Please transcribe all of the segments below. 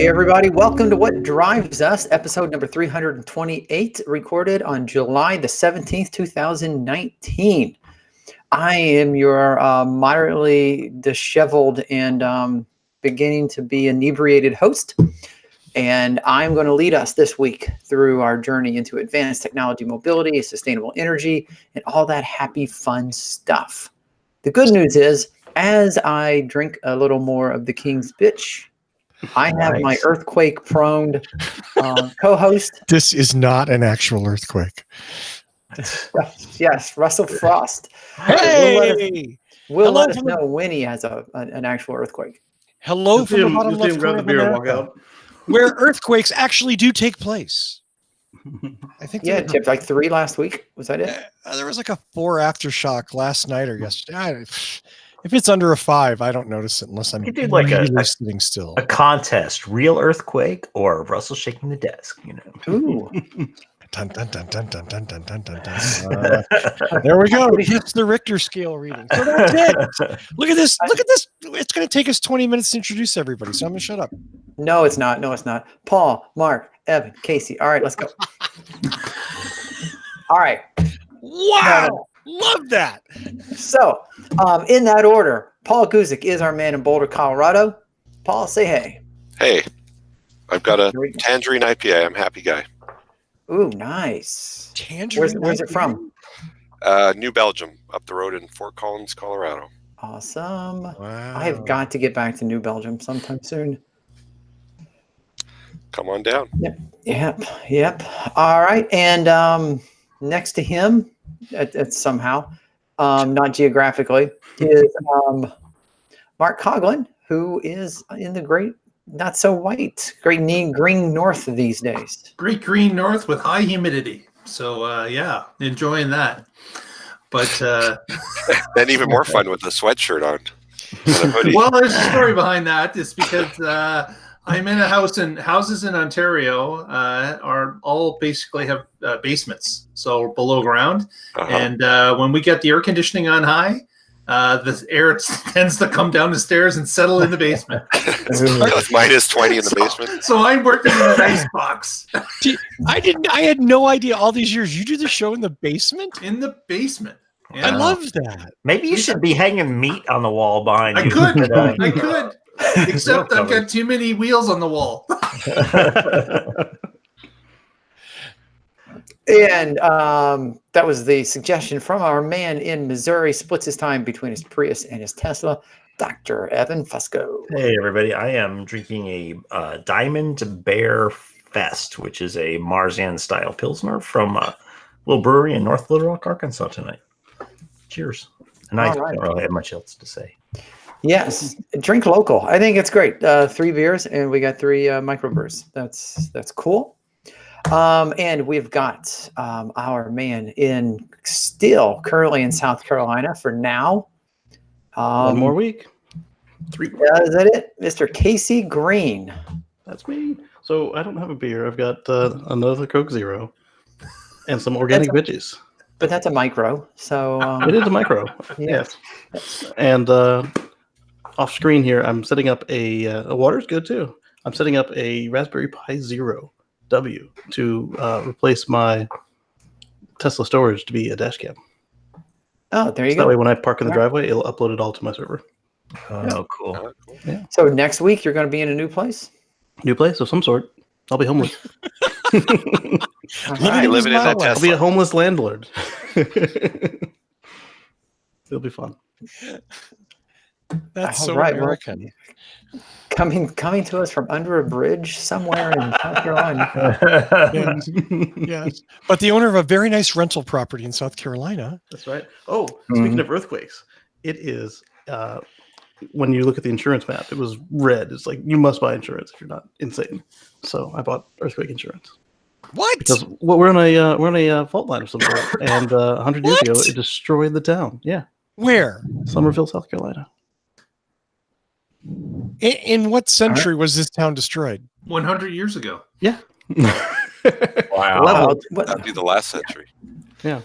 Hey everybody, welcome to What Drives Us, episode number 328, recorded on July the 17th, 2019. I am your moderately disheveled and beginning to be inebriated host, and I'm going to lead us this week through our journey into advanced technology, mobility, sustainable energy, and all that happy, fun stuff. The good news is, as I drink a little more of the King's Bitch, I have my earthquake-prone co-host. This is not an actual earthquake. Yes, Russell Frost. Hey! Will let us know when he has an actual earthquake. Hello from the bottom left corner of America, where earthquakes actually do take place. I think Chip, like 3 last week. Was that it? There was like a 4 aftershock last night or yesterday. If it's under a 5, I don't notice it unless I'm really sitting still. A contest, real earthquake or Russell shaking the desk, you know. Ooh. Dun, dun, dun, dun, dun, dun, dun, dun, dun, dun. There we go. It's the Richter scale reading. So that's it. Look at this. Look at this. It's going to take us 20 minutes to introduce everybody, so I'm going to shut up. No, it's not. No, it's not. Paul, Mark, Evan, Casey. All right, let's go. All right. Wow. No. Love that. So, in that order, Paul Guzik is our man in Boulder, Colorado. Paul, say hey. Hey, I've got a tangerine IPA. I'm a happy guy. Ooh, nice. Tangerine. Where's it from? New Belgium, up the road in Fort Collins, Colorado. Awesome. Wow. I have got to get back to New Belgium sometime soon. Come on down. Yep. All right, and next to him, it's somehow, not geographically, is Mark Coughlin, who is in the great, not so white, great green north these days. Great green north with high humidity. So, yeah, enjoying that. But then even more fun with the sweatshirt on. And a hoodie. Well, there's a story behind that. It's because I'm in a house, and houses in Ontario are all basically have basements, so below ground. Uh-huh. And when we get the air conditioning on high, the air tends to come down the stairs and settle in the basement. It's minus 20 in the basement. So I'm working in an ice box. I had no idea all these years. You do the show in the basement? In the basement. Yeah. I love that. Maybe you should be hanging meat on the wall behind you. I could. Except I've got too many wheels on the wall. And that was the suggestion from our man in Missouri, splits his time between his Prius and his Tesla, Dr. Evan Fusco. Hey, everybody. I am drinking a Diamond Bear Fest, which is a Marzian-style Pilsner from a little brewery in North Little Rock, Arkansas tonight. Cheers. And I don't really have much else to say. Yes, drink local. I think it's great. 3 beers, and we got 3 microbrews. That's cool. And we've got our man currently in South Carolina for now. 1 more week. 3. Is that it? Mr. Casey Green. That's me. So I don't have a beer. I've got another Coke Zero and some organic veggies. But that's a micro. So it is a micro. Yes. And off screen here, I'm setting up a water's good too. I'm setting up a Raspberry Pi Zero W to replace my Tesla storage to be a dash cam. Oh, there you go. That way when I park in the driveway, it'll upload it all to my server. Oh, cool. Yeah. So next week you're going to be in a new place? New place of some sort. I'll be homeless. Living in that Tesla. I'll be a homeless landlord. It'll be fun. That's so American. Coming to us from under a bridge somewhere in South Carolina. Yes. But the owner of a very nice rental property in South Carolina. That's right. Oh, speaking of earthquakes, it is when you look at the insurance map, it was red. It's like you must buy insurance if you're not insane. So I bought earthquake insurance. What? Because we're on a fault line of some sort, and 100 years ago it destroyed the town. Yeah. Where? Somerville, South Carolina. In what century was this town destroyed? 100 years ago. Yeah. Wow. That'd be the last century. Yeah.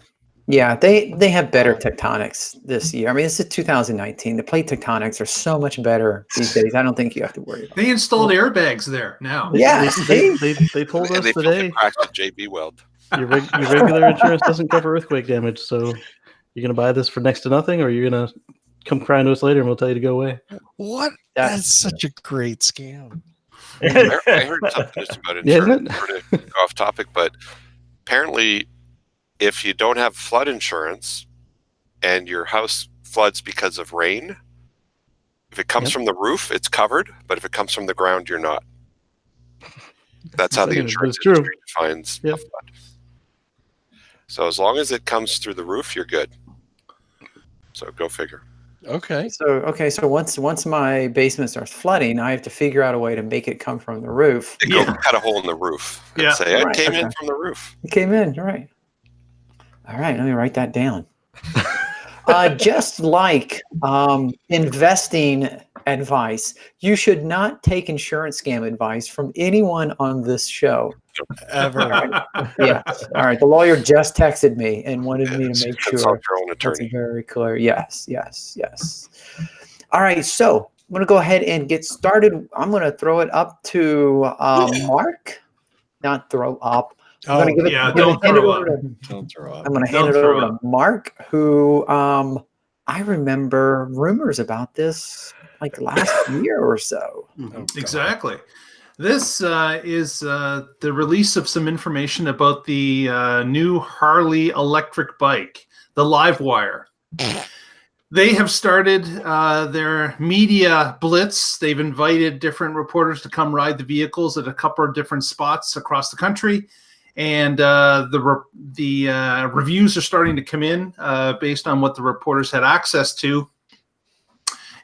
Yeah, they have better tectonics this year. I mean, this is 2019. The plate tectonics are so much better these days. I don't think you have to worry about it. They installed airbags there now. Yeah, They told And us they filled the today cracks with JB Weld. your regular insurance doesn't cover earthquake damage, so you're gonna buy this for next to nothing, or you're gonna come crying to us later and we'll tell you to go away. What? That's such a great scam. I heard something just about Yeah, isn't insurance. it? Sort of go off topic, but apparently, if you don't have flood insurance and your house floods because of rain, if it comes from the roof, it's covered. But if it comes from the ground, you're not. That's how the But it's insurance true. industry defines a Yep. flood. So as long as it comes through the roof, you're good. So go figure. Okay. So once my basement starts flooding, I have to figure out a way to make it come from the roof. They go cut a hole in the roof and Yeah. say, "I Right, came in okay. from the roof." It came in, you're right. All right, let me write that down. Just like investing advice, you should not take insurance scam advice from anyone on this show. Ever. Yeah. All right. The lawyer just texted me and wanted me to make Consult sure your own that's attorney. very clear. Yes. All right. So I'm going to go ahead and get started. I'm going to throw it up to Mark. Not throw up. I'm going to give it. yeah, I'm gonna don't hand it throw over up. to Don't throw up. I'm going to Don't hand it throw over to Mark, who I remember rumors about this like last year or so. Oh, God. Exactly. This is the release of some information about the new Harley electric bike, the Livewire. They have started their media blitz. They've invited different reporters to come ride the vehicles at a couple of different spots across the country. And the reviews are starting to come in based on what the reporters had access to.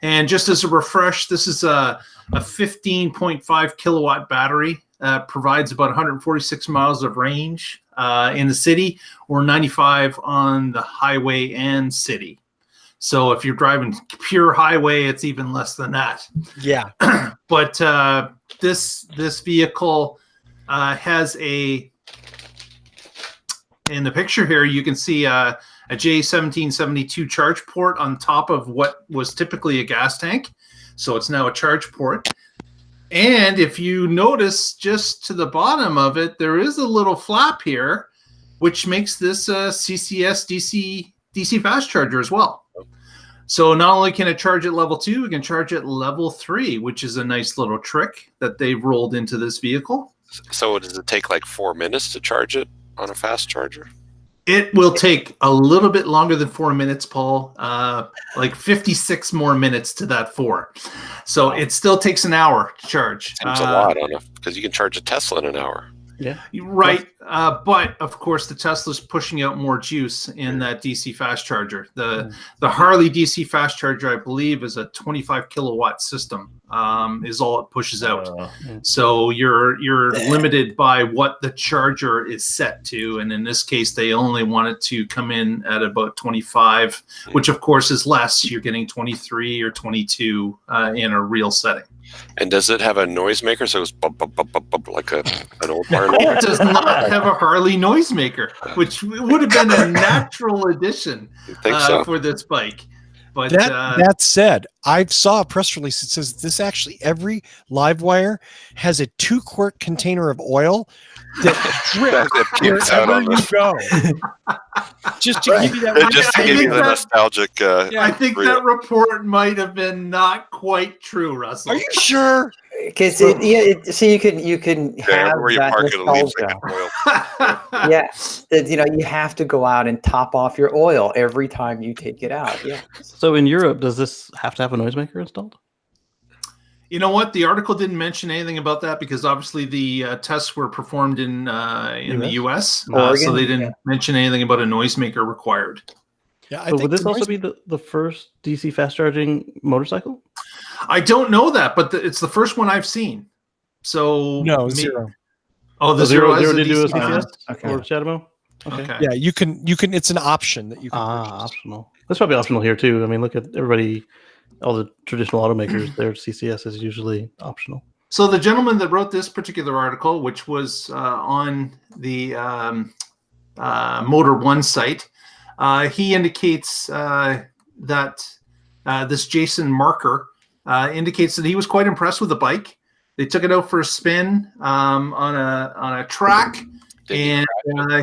And just as a refresh, this is a 15.5 kilowatt battery. Provides about 146 miles of range in the city, or 95 on the highway and city. So if you're driving pure highway, it's even less than that. Yeah. But this vehicle has in the picture here, you can see a J1772 charge port on top of what was typically a gas tank. So it's now a charge port. And if you notice just to the bottom of it, there is a little flap here, which makes this a CCS DC fast charger as well. So not only can it charge at level 2, it can charge at level 3, which is a nice little trick that they've rolled into this vehicle. So does it take like 4 minutes to charge it on a fast charger? It will take a little bit longer than 4 minutes, Paul. Like 56 more minutes to that 4. So it still takes an hour to charge. Seems a lot on because you can charge a Tesla in an hour. Yeah. Right. But of course, the Tesla's pushing out more juice in that DC fast charger. The Harley DC fast charger, I believe, is a 25 kilowatt system. Is all it pushes out. So you're limited by what the charger is set to, and in this case, they only want it to come in at about 25, which of course is less. You're getting 23 or 22 in a real setting. And does it have a noisemaker? So it's bump, bump, bump, bump, bump, like an old Harley? It does not have a Harley noisemaker, which would have been a natural addition for this bike. But that said, I saw a press release that says this actually every Livewire has a 2-quart container of oil that drips wherever you go. Just to give you that. Just to give you the nostalgic. I think that report might have been not quite true, Russell. Are you sure? Because so you can have where you that park it, it leaves nostalgia. like oil. Yeah, you have to go out and top off your oil every time you take it out. Yeah. So in Europe, does this have to have a noisemaker installed? You know what? The article didn't mention anything about that because obviously the tests were performed in the U.S. So they didn't mention anything about a noisemaker required. Yeah, I So think would this also be the first DC fast charging motorcycle? I don't know that, but it's the first one I've seen. So no, zero. Oh, the zero did do a CCS okay. or Chatamo? Okay. Yeah, you can. It's an option that you can. Optional. That's probably optional here too. I mean, look at everybody. All the traditional automakers, their CCS is usually optional. So the gentleman that wrote this particular article, which was on the Motor One site, He indicates that this Jason Marker indicates that he was quite impressed with the bike. They took it out for a spin on a track, and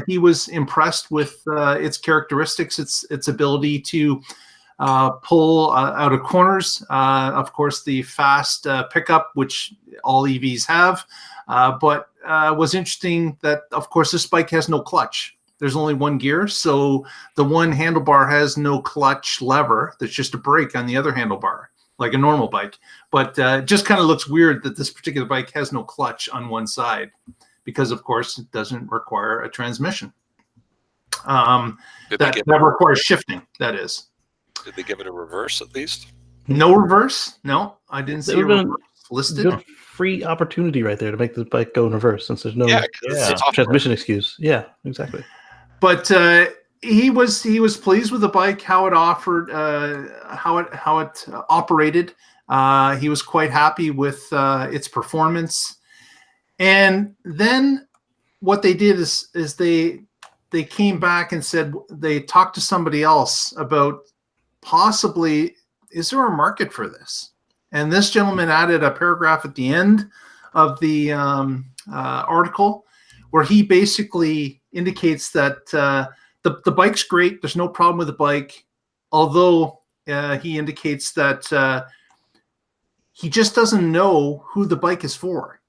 he was impressed with its characteristics, its ability to pull out of corners. Of course, the fast pickup, which all EVs have, but was interesting that, of course, this bike has no clutch. There's only one gear, so the one handlebar has no clutch lever. There's just a brake on the other handlebar, like a normal bike. But it just kind of looks weird that this particular bike has no clutch on one side because, of course, it doesn't require a transmission. That requires shifting, that is. Did they give it a reverse at least? No reverse? No, I didn't see a reverse listed. Good free opportunity right there to make the bike go in reverse since there's no transmission excuse. Yeah, exactly. But he was pleased with the bike, how it offered, how it operated. He was quite happy with its performance. And then what they did is they came back and said they talked to somebody else about possibly, is there a market for this? And this gentleman added a paragraph at the end of the article where he basically indicates that the bike's great. There's no problem with the bike, although he indicates that he just doesn't know who the bike is for.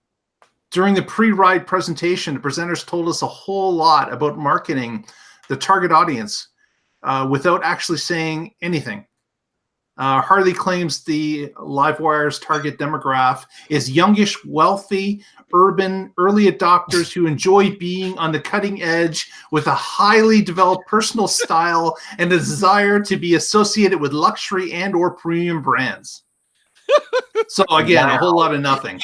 During the pre-ride presentation, the presenters told us a whole lot about marketing the target audience without actually saying anything. Harley claims the Livewire's target demographic is youngish, wealthy, urban, early adopters who enjoy being on the cutting edge with a highly developed personal style and a desire to be associated with luxury and or premium brands. So again, a whole lot of nothing.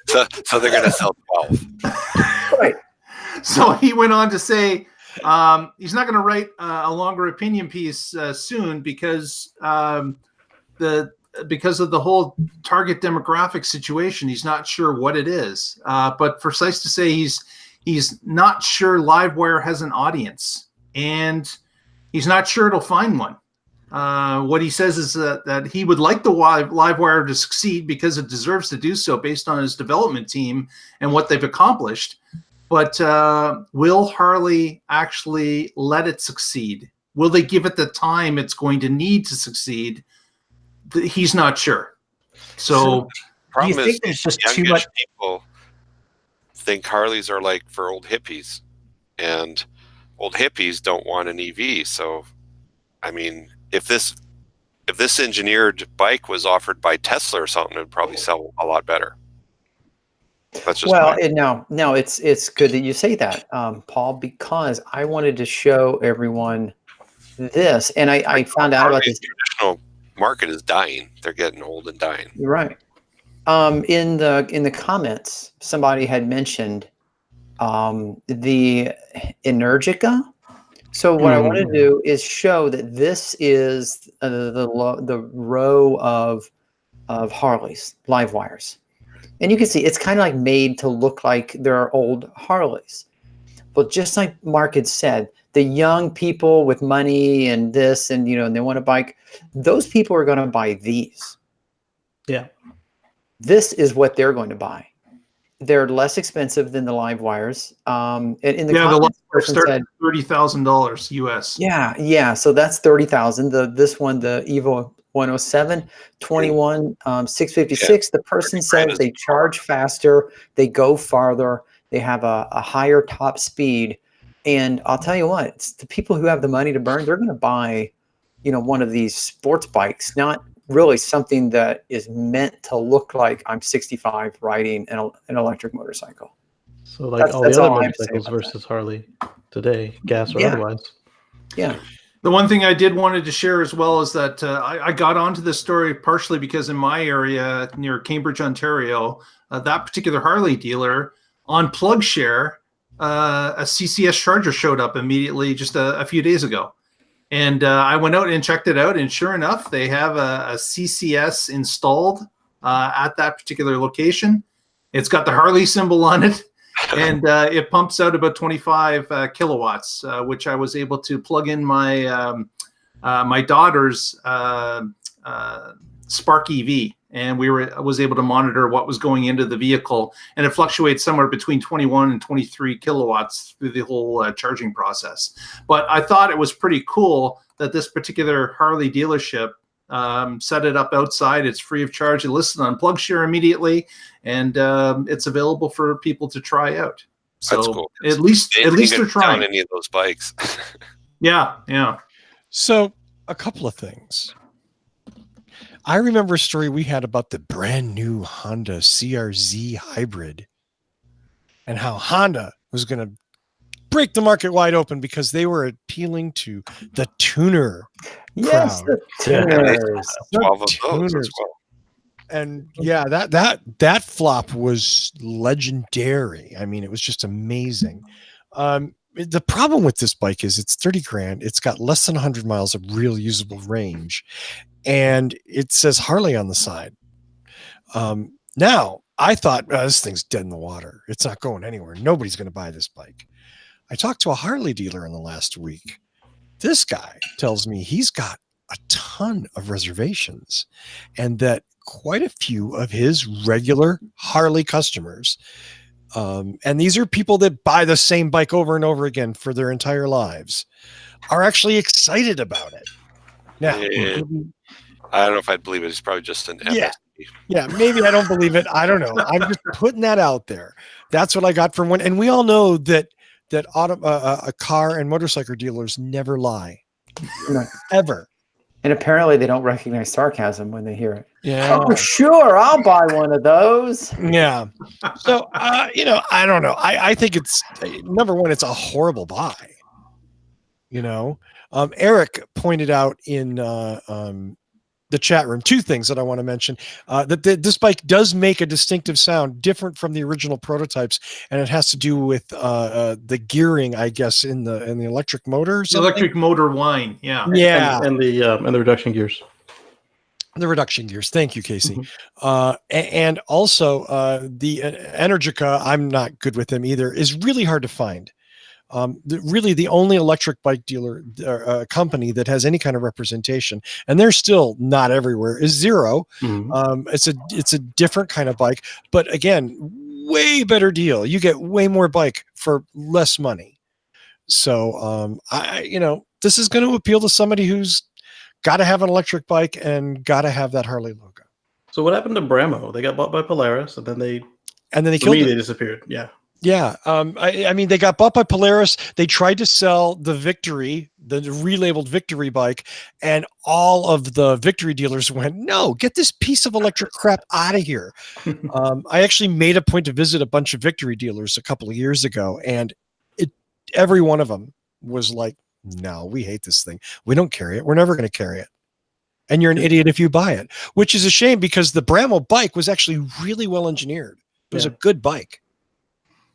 So they're going to sell 12. Right. So he went on to say he's not going to write a longer opinion piece soon because because of the whole target demographic situation. He's not sure what it is, but precise to say he's not sure Livewire has an audience, and he's not sure it'll find one. What he says is that he would like the Livewire to succeed because it deserves to do so based on his development team and what they've accomplished. But will Harley actually let it succeed? Will they give it the time it's going to need to succeed? He's not sure. So do you think there's just too much? People think Harleys are like for old hippies, and old hippies don't want an EV. So, I mean, if this engineered bike was offered by Tesla or something, it would probably sell a lot better. That's just no, it's good that you say that, Paul, because I wanted to show everyone this, and I found out about this. Traditional market is dying. They're getting old and dying. You're right. In the comments, somebody had mentioned the Energica. So what I want to do is show that this is the row of Harleys, Livewires. And you can see it's kind of like made to look like there are old Harleys. But just like Mark had said, the young people with money and this and, and they want a bike, those people are going to buy these. Yeah. This is what they're going to buy. They're less expensive than the Livewires. And in the comments, the Livewire starts at $30,000 US. Yeah. So that's $30,000. This one, the Evo 107, 21, 656. The person says they charge faster, they go farther, they have a higher top speed. And I'll tell you what, it's the people who have the money to burn, they're going to buy, one of these sports bikes, not really something that is meant to look like I'm 65 riding an electric motorcycle. So like all the other motorcycles versus Harley today, gas or otherwise. Yeah. The one thing I did wanted to share as well is that I got onto this story partially because in my area near Cambridge, Ontario, that particular Harley dealer on PlugShare, a CCS charger showed up immediately just a few days ago. And I went out and checked it out, and sure enough, they have a CCS installed at that particular location. It's got the Harley symbol on it, and it pumps out about 25 kilowatts, which I was able to plug in my my daughter's Spark EV, and I was able to monitor what was going into the vehicle, and it fluctuates somewhere between 21 and 23 kilowatts through the whole charging process. But I thought it was pretty cool that this particular Harley dealership set it up outside. It's free of charge. It listed on PlugShare immediately, and it's available for people to try out. So That's cool. at least they're trying down any of those bikes. Yeah. So a couple of things. I remember a story we had about the brand new Honda CRZ hybrid and how Honda was going to break the market wide open because they were appealing to the tuner Yes, crowd. the tuners. 12 of those as well. And yeah, that flop was legendary. I mean, it was just amazing. The problem with this bike is it's 30 grand. It's got less than 100 miles of real usable range, and it says Harley on the side. Now, I thought, this thing's dead in the water. It's not going anywhere. Nobody's going to buy this bike. I talked to a Harley dealer in the last week. This guy tells me he's got a ton of reservations and that quite a few of his regular Harley customers, and these are people that buy the same bike over and over again for their entire lives, are actually excited about it. Now, I don't know if I'd believe it. It's probably just an MSP. Yeah, maybe I don't believe it. I don't know. I'm just putting that out there. That's what I got from one. And we all know that car and motorcycle dealers never lie, ever. And apparently they don't recognize sarcasm when they hear it. Yeah. Oh, sure, I'll buy one of those. Yeah. So, I don't know. I think it's, number one, it's a horrible buy. Eric pointed out in the chat room two things that I want to mention. That this bike does make a distinctive sound different from the original prototypes, and it has to do with the gearing, I guess, in the electric motor. Or something. Electric motor whine, yeah, and the reduction gears. The reduction gears. Thank you, Casey. And also the Energica, I'm not good with them either, is really hard to find. Really the only electric bike dealer company that has any kind of representation, and they're still not everywhere, is Zero. It's a different kind of bike, but again, way better deal. You get way more bike for less money. So this is going to appeal to somebody who's got to have an electric bike and got to have that Harley logo. So what happened to Bramo? They got bought by Polaris, and then they killed it. They disappeared. Yeah. Yeah. I mean, they got bought by Polaris. They tried to sell the Victory, the relabeled Victory bike, and all of the Victory dealers went, no, get this piece of electric crap out of here. I actually made a point to visit a bunch of Victory dealers a couple of years ago, and every one of them was like, no, we hate this thing. We don't carry it. We're never going to carry it. And you're an idiot if you buy it, which is a shame because the Bramo bike was actually really well engineered. It was a good bike.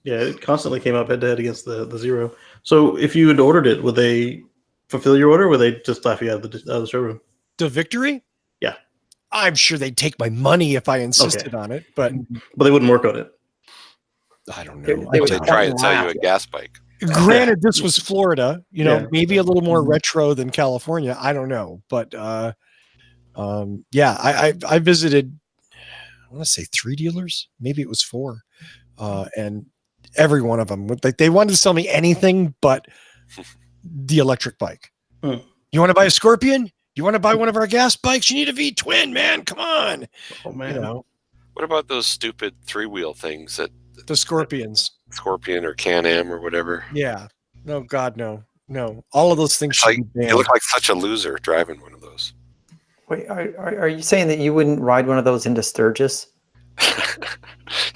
Yeah, it constantly came up head-to-head against the Zero. So if you had ordered it, would they fulfill your order, or would they just laugh you out of the showroom? The Victory? Yeah. I'm sure they'd take my money if I insisted on it, but they wouldn't work on it. I don't know. They would try and sell you a gas bike. Granted, this was Florida, maybe a little more retro than California. I don't know. But I visited, I want to say 3 dealers. Maybe it was 4. And every one of them, they wanted to sell me anything but the electric bike. You want to buy a Scorpion? You want to buy one of our gas bikes? You need a V-twin, man. Come on. Oh, man. What about those stupid 3-wheel things that the Scorpions? Scorpion or Can-Am or whatever. Yeah. No, God, no. All of those things should be banned. You look like such a loser driving one of those. Wait, are you saying that you wouldn't ride one of those into Sturgis?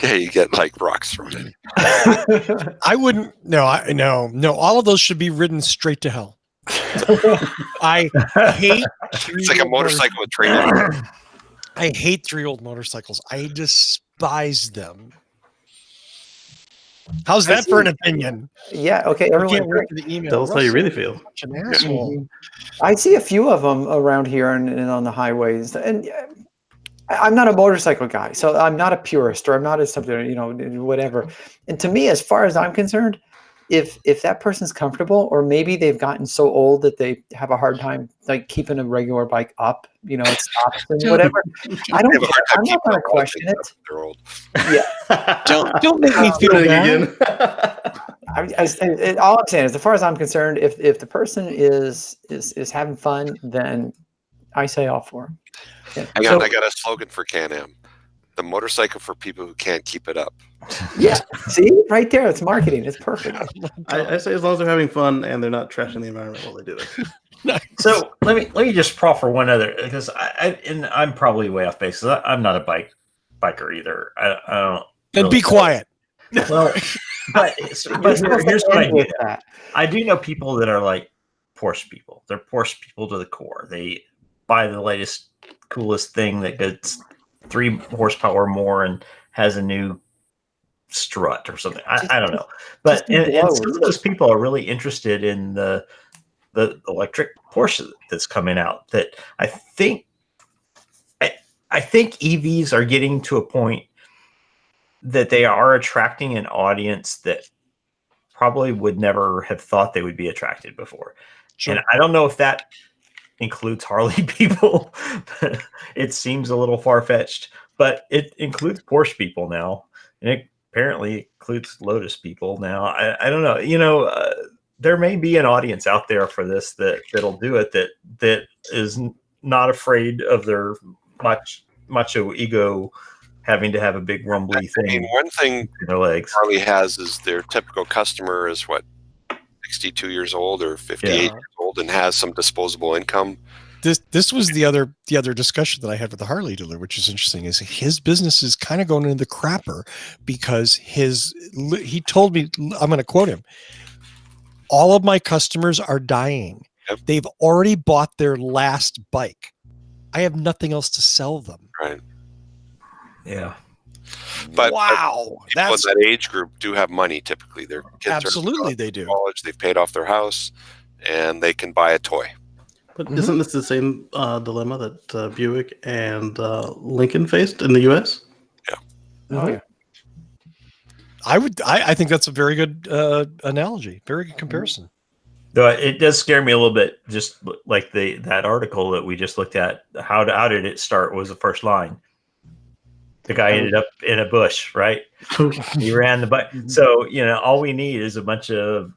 Yeah, you get like rocks thrown in. I wouldn't. No. All of those should be ridden straight to hell. I hate. It's like a motorcycle with trailer. I hate 3-year-old motorcycles. I despise them. How's that for an opinion? Yeah. Okay. Everyone, tell us how you really feel. An asshole. I see a few of them around here and on the highways, and I'm not a motorcycle guy, so I'm not a purist, or I'm not a something, whatever. And to me, as far as I'm concerned, if that person's comfortable, or maybe they've gotten so old that they have a hard time like keeping a regular bike up, it stops and whatever. I don't They have a care. hard time I'm not keeping going their to question things it. up. They're old. Yeah. Don't make me feel Doing bad. again. All I'm saying is, as far as I'm concerned, if the person is having fun, then I say all for them. Yeah. Hang So- on, I got a slogan for Can-Am. The motorcycle for people who can't keep it up. Yeah. See, right there, it's marketing. It's perfect. I say as long as they're having fun and they're not trashing the environment while they do it. So let me just proffer one other, because I'm probably way off base. 'Cause I'm not a biker either. I don't. Then really be quiet. Well, but here's what I do. That. I do know people that are like Porsche people. They're Porsche people to the core. They buy the latest, coolest thing that gets 3 horsepower more and has a new strut or something. I don't know. But and some of those people are really interested in the electric Porsche that's coming out. That I think EVs are getting to a point that they are attracting an audience that probably would never have thought they would be attracted before. Sure. And I don't know if that includes Harley people. It seems a little far-fetched, but it includes Porsche people now, and it apparently includes Lotus people now. I don't know. There may be an audience out there for this that'll do it, that is not afraid of their macho ego having to have a big rumbly thing. I mean, one thing in their legs. Harley has is their typical customer is 62 years old or 58 years old and has some disposable income. This was the other discussion that I had with the Harley dealer, which is interesting. Is his business is kind of going into the crapper because he told me, I'm going to quote him, all of my customers are dying. Yep. They've already bought their last bike. I have nothing else to sell them. Right. Yeah. But wow, people in that age group do have money typically. Their kids absolutely they do. College, they've paid off their house, and they can buy a toy. But isn't this the same dilemma that Buick and Lincoln faced in the U.S.? Yeah. Oh yeah. I think that's a very good analogy. Very good comparison. Though it does scare me a little bit, just like that article that we just looked at. How did it start was the first line. The guy ended up in a bush, right? He ran the bike. So, all we need is a bunch of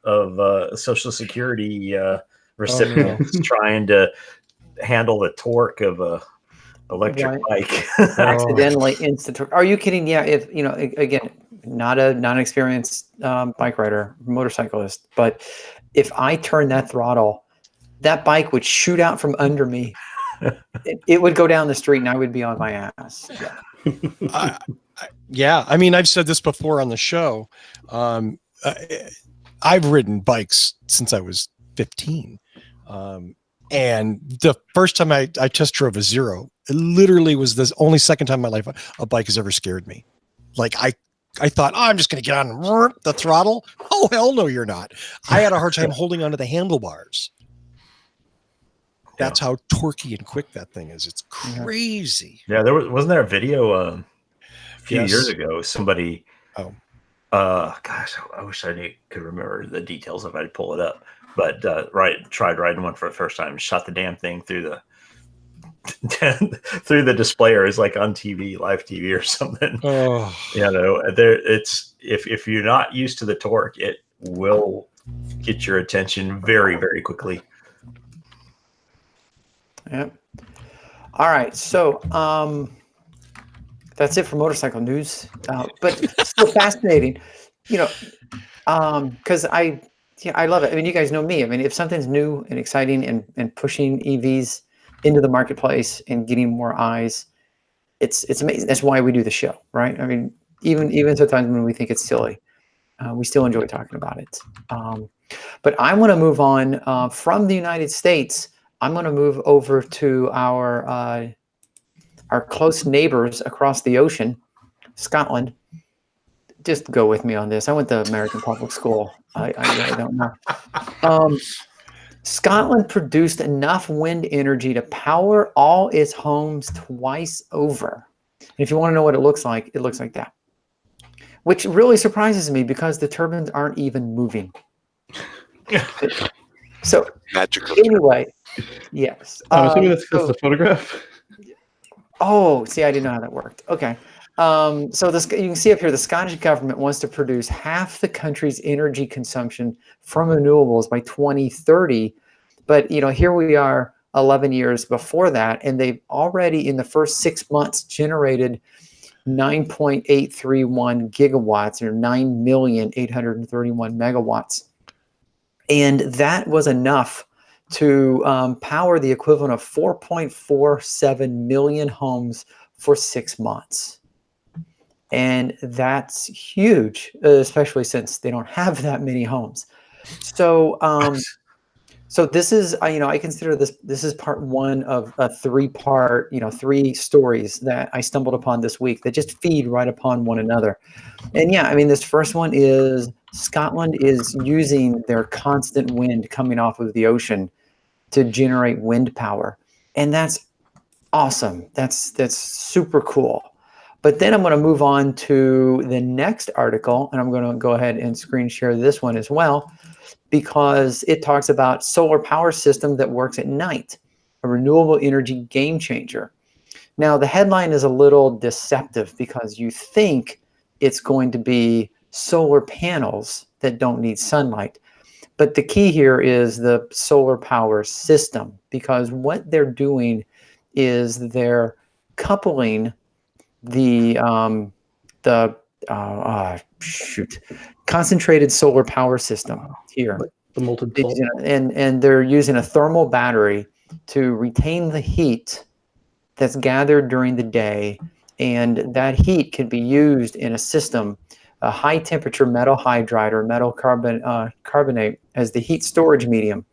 Social Security recipients trying to handle the torque of a electric bike. Accidentally instant torque. Are you kidding? Yeah. If again, not a non-experienced bike rider, motorcyclist, but if I turn that throttle, that bike would shoot out from under me. It would go down the street, and I would be on my ass. Yeah. Yeah, I mean, I've said this before on the show. I've ridden bikes since I was 15. And the first time I test drove a Zero, it literally was the only second time in my life a bike has ever scared me. Like I thought, I'm just going to get on the throttle. Oh, hell no, you're not. I had a hard time holding onto the handlebars. That's how torquey and quick that thing is. It's crazy. Yeah, wasn't there a video a few years ago? Somebody, gosh, I wish I could remember the details if I'd pull it up. But tried riding one for the first time, shot the damn thing through the through the display, or is like on TV, live TV or something. Oh. It's if you're not used to the torque, it will get your attention very, very quickly. Yep. All right. So that's it for motorcycle news. But still fascinating, because I love it. I mean, you guys know me. I mean, if something's new and exciting and pushing EVs into the marketplace and getting more eyes, it's amazing. That's why we do the show, right? I mean, even sometimes when we think it's silly, we still enjoy talking about it. But I want to move on from the United States. I'm going to move over to our close neighbors across the ocean, Scotland. Just go with me on this. I went to American public school. I really don't know. Scotland produced enough wind energy to power all its homes twice over. And if you want to know what it looks like that. Which really surprises me because the turbines aren't even moving. So Magical. anyway, yes. I'm assuming that's because the photograph. Oh, see, I didn't know how that worked. Okay. So this, you can see up here, the Scottish government wants to produce half the country's energy consumption from renewables by 2030. But, here we are 11 years before that, and they've already, in the first 6 months, generated 9.831 gigawatts, or 9,831 megawatts. And that was enough to power the equivalent of 4.47 million homes for 6 months. And that's huge, especially since they don't have that many homes. So, so this is, I consider this is part one of a 3-part, 3 stories that I stumbled upon this week that just feed right upon one another. And yeah, this first one is Scotland is using their constant wind coming off of the ocean to generate wind power. And that's awesome. That's super cool. But then I'm going to move on to the next article, and I'm going to go ahead and screen share this one as well, because it talks about solar power system that works at night, a renewable energy game changer. Now, the headline is a little deceptive because you think it's going to be solar panels that don't need sunlight. But the key here is the solar power system, because what they're doing is they're coupling the concentrated solar power system here, The molten salt. and they're using a thermal battery to retain the heat that's gathered during the day, and that heat can be used in a system, a high temperature metal hydride or metal carbonate as the heat storage medium.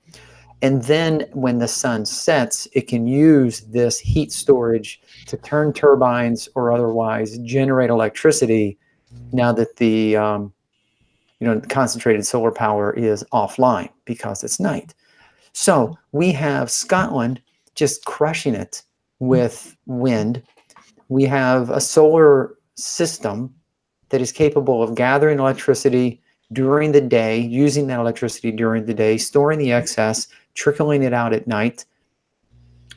And then when the sun sets, it can use this heat storage to turn turbines or otherwise generate electricity now that the concentrated solar power is offline because it's night. So we have Scotland just crushing it with wind. We have a solar system that is capable of gathering electricity during the day, using that electricity during the day, storing the excess, trickling it out at night.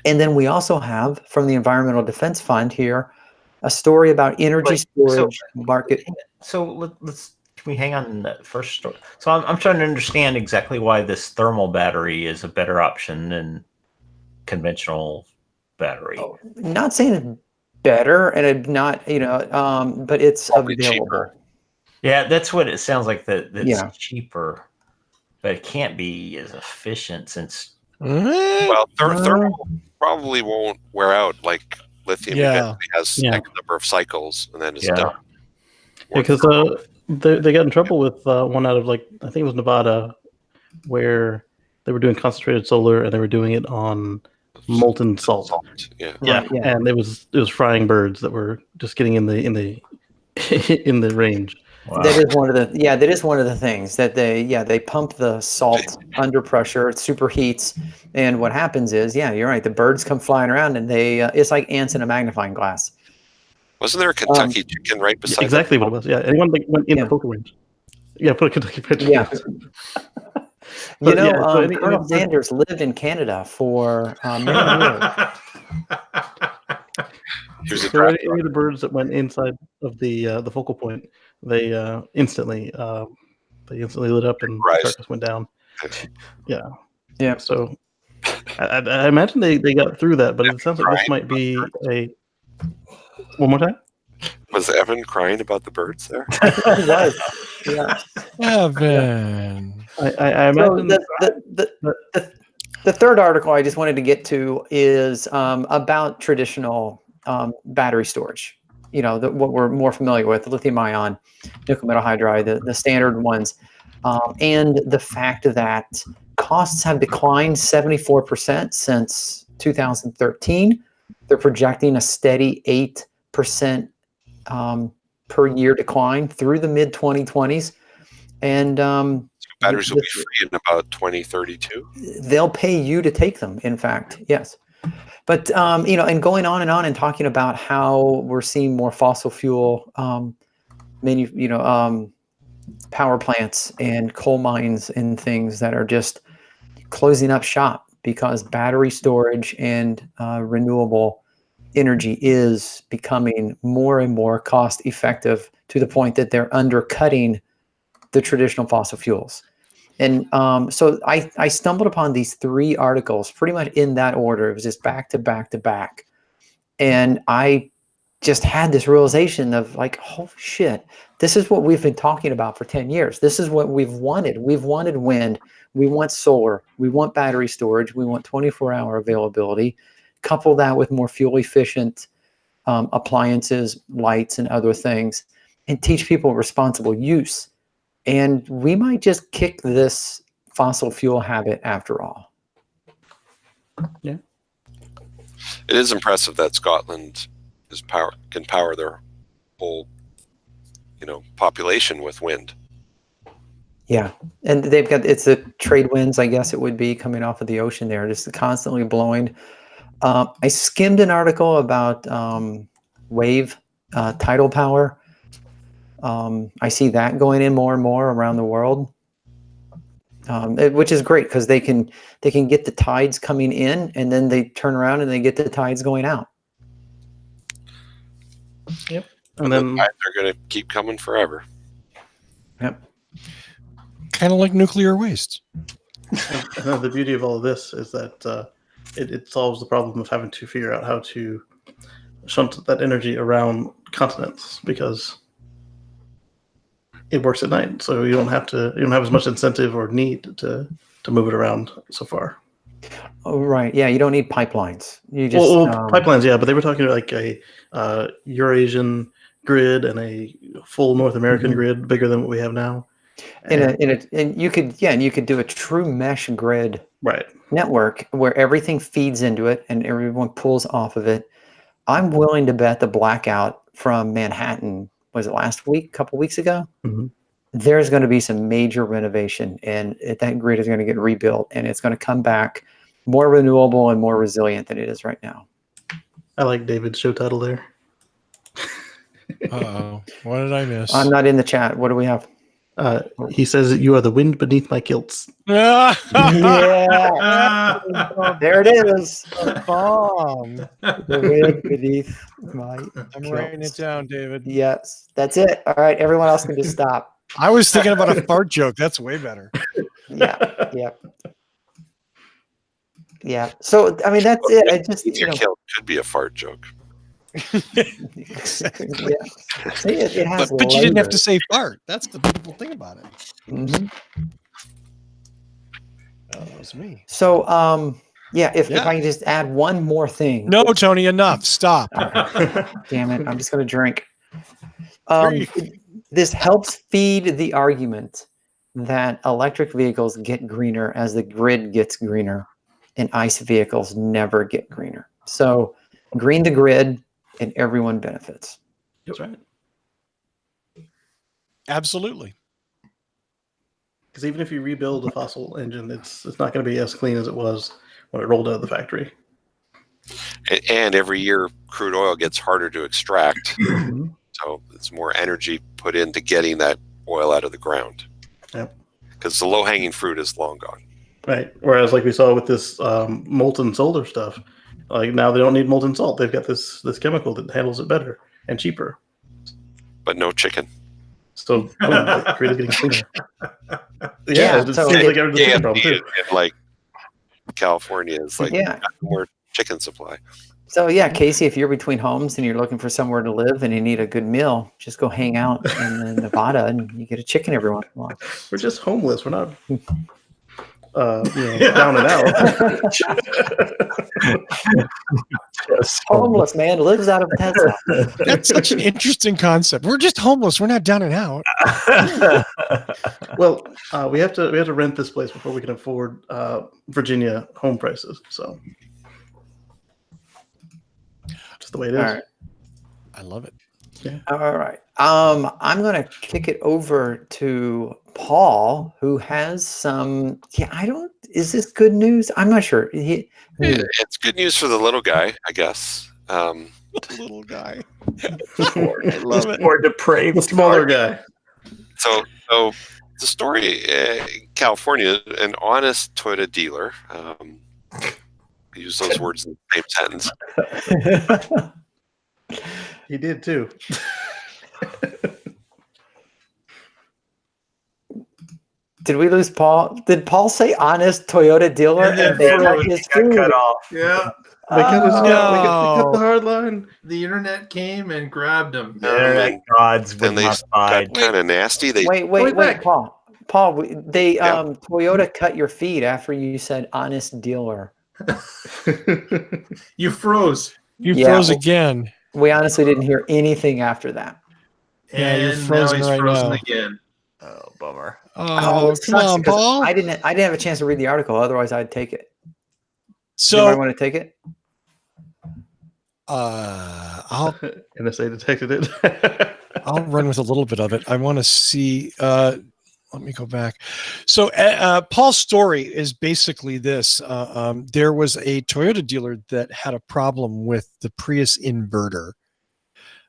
And then we also have, from the Environmental Defense Fund here, a story about energy storage market. So can we hang on that first story? So I'm trying to understand exactly why this thermal battery is a better option than conventional battery. Oh, not saying it's better, and it's not, but it's Probably available. cheaper. Yeah, that's what it sounds like. That's Yeah. cheaper, but it can't be as efficient since. Well, thermal probably won't wear out like lithium. Yeah. Eventually has X number of cycles, and then it's Yeah. done. Because they got in trouble with one out of, I think it was Nevada, where they were doing concentrated solar and they were doing it on molten salt. Yeah. Yeah, Right, yeah. and it was frying birds that were just getting in the in the range. Wow. That is one of the things that they pump the salt under pressure, it superheats, and what happens is, you're right, the birds come flying around and they it's like ants in a magnifying glass. Wasn't there a Kentucky chicken right beside Exactly what it was. Yeah, anyone that went in the focal range. Yeah, put a Kentucky Fried Chicken. Yeah. But, so Colonel Sanders lived in Canada for many years. Here's a So any of the birds that went inside of the focal point, they instantly lit up and the carcass went down. Yeah. So I imagine they got through that, but it sounds like this might be a. One more time. Was Evan crying about the birds there? He was. Yeah. Evan. I imagine The third article I just wanted to get to is about traditional battery storage. What we're more familiar with, the lithium-ion, nickel metal hydride, the standard ones, and the fact that costs have declined 74% since 2013. They're projecting a steady 8% per year decline through the mid-2020s. And batteries will be free in about 2032. They'll pay you to take them. In fact, yes. But and going on and talking about how we're seeing more fossil fuel, power plants and coal mines and things that are just closing up shop because battery storage and renewable energy is becoming more and more cost effective to the point that they're undercutting the traditional fossil fuels. And so I stumbled upon these 3 articles pretty much in that order. It was just back to back to back. And I just had this realization of like, oh shit, this is what we've been talking about for 10 years. This is what we've wanted. We've wanted wind. We want solar. We want battery storage. We want 24-hour availability. Couple that with more fuel efficient appliances, lights, and other things, and teach people responsible use. And we might just kick this fossil fuel habit after all. Yeah. It is impressive that Scotland can power their whole, population with wind. Yeah, and they've got, it's the trade winds, I guess it would be, coming off of the ocean there, just constantly blowing. I skimmed an article about wave tidal power. I see that going in more and more around the world, which is great because they can get the tides coming in, and then they turn around and they get the tides going out. Yep. And then they're going to keep coming forever. Yep. Kind of like nuclear waste. And the beauty of all of this is that it solves the problem of having to figure out how to shunt that energy around continents, because it works at night, so you don't have as much incentive or need to move it around so far. Oh, right. Yeah, you don't need pipelines. You just pipelines, yeah, but they were talking like a Eurasian grid and a full North American grid, bigger than what we have now. And you could do a true mesh grid network where everything feeds into it and everyone pulls off of it. I'm willing to bet the blackout from Manhattan, was it last week, a couple weeks ago? Mm-hmm. There's going to be some major renovation, and that grid is going to get rebuilt, and it's going to come back more renewable and more resilient than it is right now. I like David's show title there. Uh-oh. What did I miss? I'm not in the chat. What do we have? He says that you are the wind beneath my kilts. Yeah. There it is. The bomb. The wind beneath my I'm writing it down, David. Yes, that's it. All right, everyone else can just stop. I was thinking about a fart joke. That's way better. Yeah. So I mean, that's it. I just Kilt could be a fart joke. Exactly. Yeah. See, it has but you didn't have to say fart. That's the beautiful thing about it. Mm-hmm. That was me. So if I can just add one more thing. No, Tony, enough. Stop. Damn it. I'm just going to drink. This helps feed the argument that electric vehicles get greener as the grid gets greener, and ICE vehicles never get greener. So green the grid and everyone benefits. That's right. Absolutely. Because even if you rebuild a fossil engine, it's not going to be as clean as it was when it rolled out of the factory. And every year, crude oil gets harder to extract. So it's more energy put into getting that oil out of the ground. Yep. Because the low-hanging fruit is long gone. Right. Whereas like we saw with this molten solar stuff, like now they don't need molten salt. They've got this chemical that handles it better and cheaper. But no chicken. So the grid is getting cleaner. It seems like everyone's the same problem too. Like California is like more chicken supply. So Casey, if you're between homes and you're looking for somewhere to live and you need a good meal, just go hang out in Nevada and you get a chicken every once in a while. We're just homeless. We're not down and out. Homeless man lives out of Tesla. That's such an interesting concept. We're just homeless. We're not down and out. Well, we have to rent this place before we can afford Virginia home prices. So just the way it is. All right. I love it. Yeah. All right. I'm going to kick it over to Paul, who has some. Yeah, I don't. Is this good news? I'm not sure. It's good news for the little guy, I guess. Little guy. I love it. More depraved. The smaller guy. So the story in California, an honest Toyota dealer, use those words in the same sentence. He did too. Did we lose Paul? Did Paul say honest Toyota dealer and they cut his food? cut off. Yeah. They cut the hard line. The internet came and grabbed him. Internet gods Then would they not side. got kind of nasty. They Wait, back. Paul. They Toyota cut your feed after you said honest dealer. You froze. You Yeah. froze again. We honestly didn't hear anything after that. Yeah, you're And frozen now he's right frozen now. again. Oh, bummer. Oh, it come sucks on, because Paul. I didn't have a chance to read the article. Otherwise, I'd take it. So Anybody want to take it? I'll NSA detected it. I'll run with a little bit of it. I want to see. Let me go back. So Paul's story is basically this. There was a Toyota dealer that had a problem with the Prius inverter.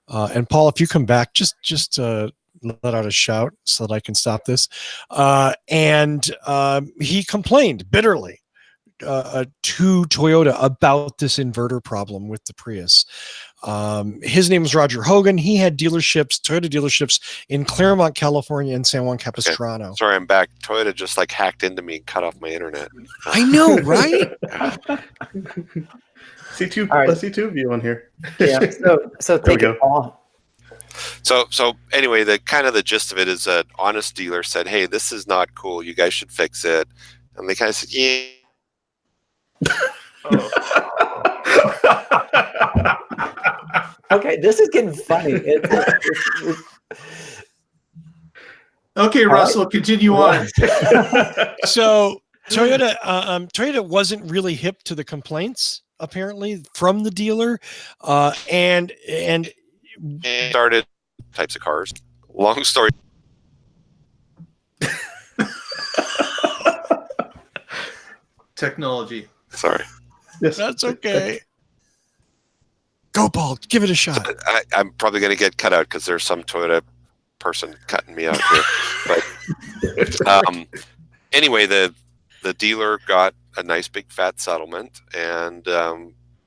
And Paul, if you come back, just let out a shout so that I can stop this. And he complained bitterly to Toyota about this inverter problem with the Prius. His name was Roger Hogan. He had Toyota dealerships in Claremont, California, and San Juan Capistrano. Sorry, I'm back. Toyota just like hacked into me and cut off my internet. I know, right? See two. All right. Let's see two of you on here. Yeah. So There we take it, Paul. So anyway, the kind of the gist of it is an honest dealer said, "Hey, this is not cool. You guys should fix it." And they kind of said, "Yeah." Okay, this is getting funny. Okay, Russell, continue on. So Toyota wasn't really hip to the complaints apparently from the dealer, and Started types of cars. Long story. Technology. Sorry, Yes, that's okay. Go, Paul. Give it a shot. I'm probably going to get cut out because there's some Toyota person cutting me out here. But anyway, the dealer got a nice big fat settlement, and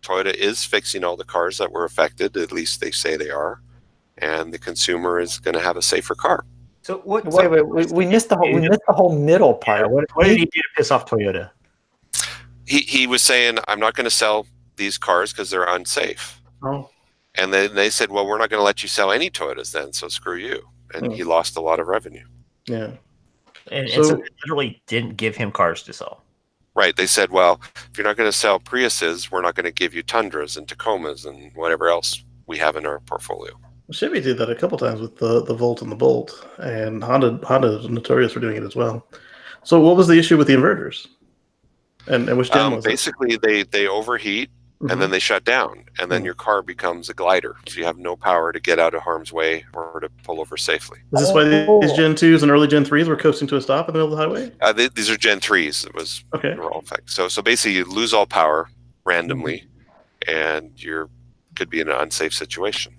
Toyota is fixing all the cars that were affected. At least they say they are, and the consumer is going to have a safer car. So what? Wait, we missed the whole middle part. Yeah, what did he do to piss off Toyota? He was saying, "I'm not going to sell these cars because they're unsafe." Oh, And then they said, "Well, we're not going to let you sell any Toyotas then, so screw you." And he lost a lot of revenue. yeah. And So- so they literally didn't give him cars to sell. Right. They said, "Well, if you're not going to sell Priuses, we're not going to give you Tundras and Tacomas and whatever else we have in our portfolio." Chevy did that a couple times with the Volt and the Bolt, and Honda is notorious for doing it as well. So, what was the issue with the inverters? And which gen was it? Basically, they overheat and then they shut down, and then your car becomes a glider. So you have no power to get out of harm's way or to pull over safely. Is this why these Gen 2s and early Gen 3s were coasting to a stop in the middle of the highway? These are Gen 3s. It was Okay. they were all effect. So basically, you lose all power randomly, and you're could be in an unsafe situation.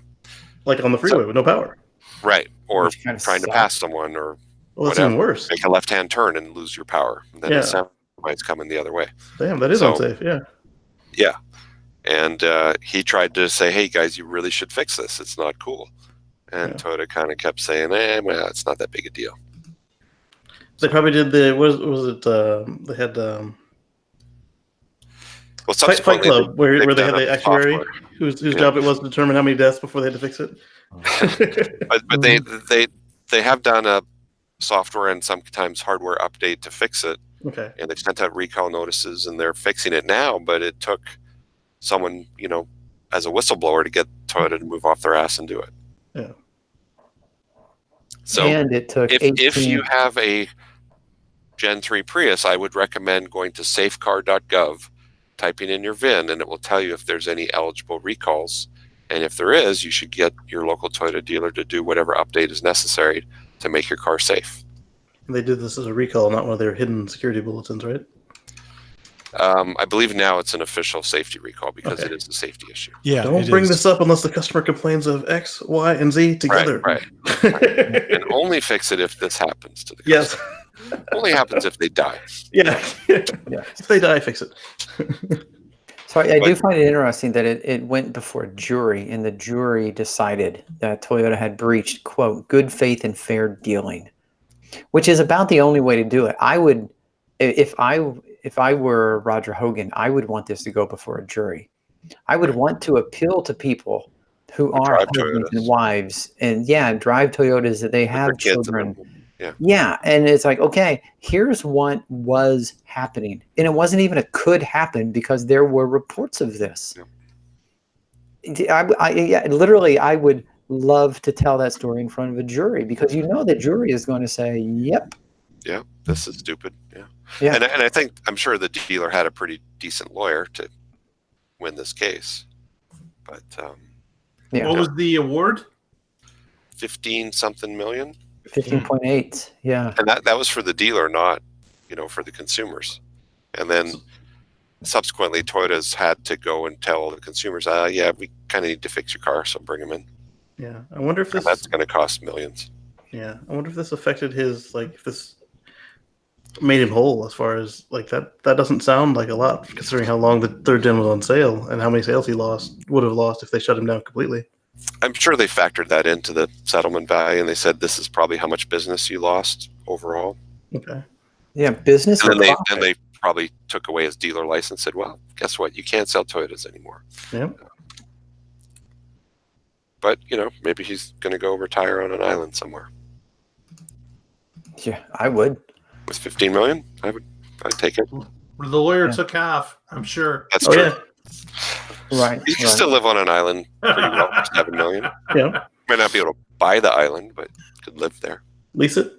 Like on the freeway with no power. Right. Or Which kinda trying to sucks. pass someone, or Well, that's whatever. even worse. Make a left-hand turn and lose your power. And then Yeah. the semi's coming the other way. Damn, that is So- unsafe. Yeah. Yeah. And he tried to say, "Hey, guys, you really should fix this. It's not cool." And Toyota kind of kept saying, well, it's not that big a deal. They probably did the was it? They had Well, Fight subsequently, Club where they had done the a actuary software. whose job it was to determine how many deaths before they had to fix it. But they have done a software and sometimes hardware update to fix it, Okay. and they've sent out recall notices, and they're fixing it now. But it took someone, as a whistleblower, to get Toyota to move off their ass and do it. Yeah. So And it took if 18 you have a Gen 3 Prius, I would recommend going to safecar.gov, typing in your VIN, and it will tell you if there's any eligible recalls. And if there is, you should get your local Toyota dealer to do whatever update is necessary to make your car safe. And they did this as a recall, not one of their hidden security bulletins, right? I believe now it's an official safety recall because Okay. it is a safety issue. Yeah, Don't bring this up unless the customer complains of X, Y, and Z together. Right. And only fix it if this happens to the customer. Yes. Only happens if they die. Yeah. Yeah. If they die, fix it. So I do find it interesting that it went before a jury, and the jury decided that Toyota had breached, quote, good faith and fair dealing, which is about the only way to do it. I would, if I were Roger Hogan, I would want this to go before a jury. I would want to appeal to people who are drive husbands and Toyotas. wives and drive Toyotas, that they With their have kids in children. them. Yeah. Yeah, and it's like, okay, here's what was happening, and it wasn't even a could happen because there were reports of this. Yeah. Literally, I would love to tell that story in front of a jury, because the jury is going to say, "Yep, Yeah, this is stupid. Yeah. yeah, And I think, I'm sure the dealer had a pretty decent lawyer to win this case. But yeah." What was the award? 15 something million. 15.8, yeah, And that was for the dealer, not, for the consumers. And then subsequently, Toyota's had to go and tell the consumers, yeah, we kind of need to fix your car, so bring them in. Yeah. I wonder if And that's going to cost millions. Yeah, I wonder if this affected his, if this made him whole, as far as that doesn't sound like a lot, considering how long the third gen was on sale and how many sales he would have lost if they shut him down completely. I'm sure they factored that into the settlement value, and they said this is probably how much business you lost overall. Okay. yeah, business. And or then profit. they probably took away his dealer license and said, well, guess what? You can't sell Toyotas anymore. Yeah. But, maybe he's going to go retire on an island somewhere. Yeah, I would. With 15 million, I'd take it. The lawyer Yeah. took half, I'm sure. That's Oh true. yeah. Right. You can right. still live on an island pretty well for 7 million. Yeah. Might not be able to buy the island, but could live there. Lease it.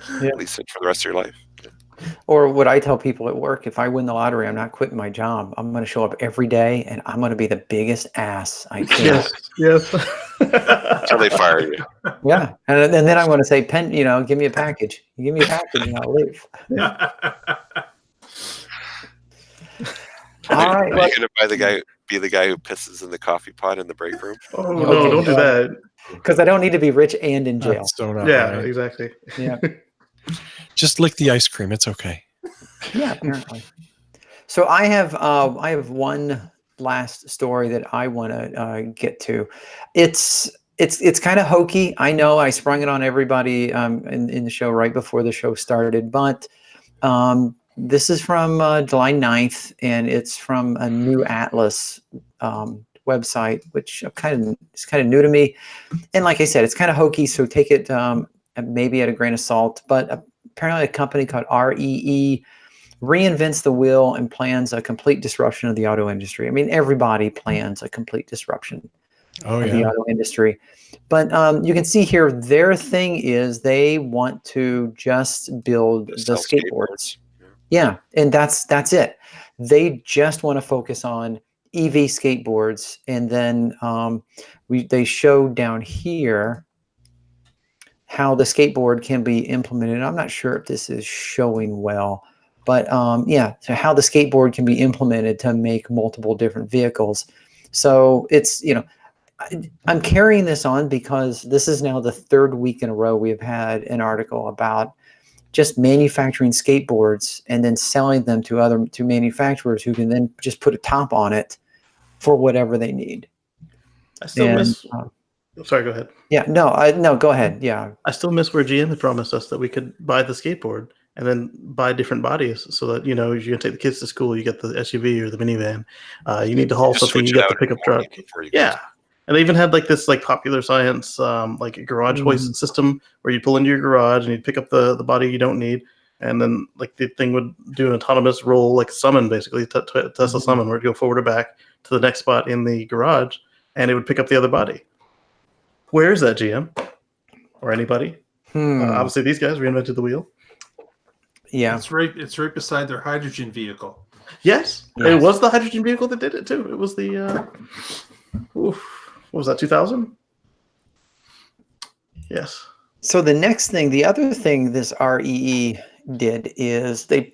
At least for the rest of your life. Or what I tell people at work, if I win the lottery, I'm not quitting my job. I'm going to show up every day, and I'm going to be the biggest ass I can. Yes. Until they fire you. Yeah, and then I'm going to say, give me a package. You give me a package, and I'll leave. All right. Are Well, you going to be the guy who pisses in the coffee pot in the break room? Oh no! Don't do that. because I don't need to be rich and in jail. That's so not Yeah, right. exactly. Yeah. Just lick the ice cream. It's okay. Yeah, apparently. So I have one last story that I want to get to. It's kind of hokey. I know I sprung it on everybody in the show right before the show started, but this is from July 9th, and it's from a New Atlas website, which is kind of new to me. And like I said, it's kind of hokey, so take it maybe at a grain of salt. But apparently a company called REE reinvents the wheel and plans a complete disruption of the auto industry. I mean, everybody plans a complete disruption of the auto industry. But you can see here, their thing is they want to just build the Sell skateboards. Yeah, and that's it. They just want to focus on EV skateboards. And then they show down here how the skateboard can be implemented. I'm not sure if this is showing well, but so how the skateboard can be implemented to make multiple different vehicles. So it's, I'm carrying this on because this is now the third week in a row we have had an article about just manufacturing skateboards and then selling them to manufacturers who can then just put a top on it for whatever they need. I still miss. Sorry, go ahead. Yeah, no, go ahead. Yeah. I still miss where GM had promised us that we could buy the skateboard and then buy different bodies so that, you're going to take the kids to school, you get the SUV or the minivan. You need to haul Just something, switch you it get the out pickup in the morning truck. before you go. Yeah. And they even had this Popular Science like a garage hoist system where you pull into your garage and you'd pick up the body you don't need. And then the thing would do an autonomous roll, like summon, basically, Tesla summon, where it'd go forward or back to the next spot in the garage and it would pick up the other body. Where is that, GM? Or anybody? Obviously, these guys reinvented the wheel. Yeah. It's right beside their hydrogen vehicle. Yes. It was the hydrogen vehicle that did it, too. It was the... what was that, 2000? Yes. So the other thing this REE did is they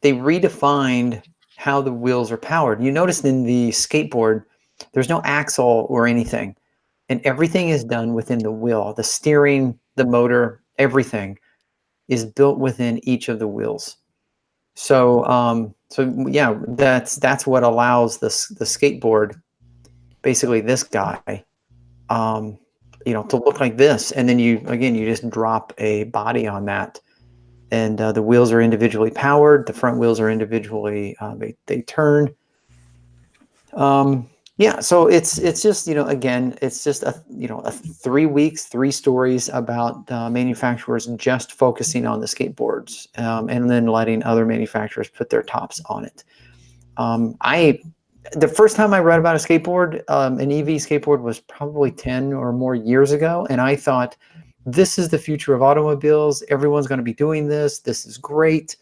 redefined how the wheels are powered. You notice in the skateboard, there's no axle or anything, and everything is done within the wheel. The steering, the motor, everything is built within each of the wheels. So, yeah, that's what allows the skateboard, basically this guy, to look like this. And then you just drop a body on that, and the wheels are individually powered. The front wheels are individually they turn. Yeah, so it's just again, it's just a 3 weeks, 3 stories about manufacturers just focusing on the skateboards, and then letting other manufacturers put their tops on it. The first time I read about a skateboard, an EV skateboard, was probably 10 or more years ago, and I thought, this is the future of automobiles. Everyone's going to be doing this. This is great,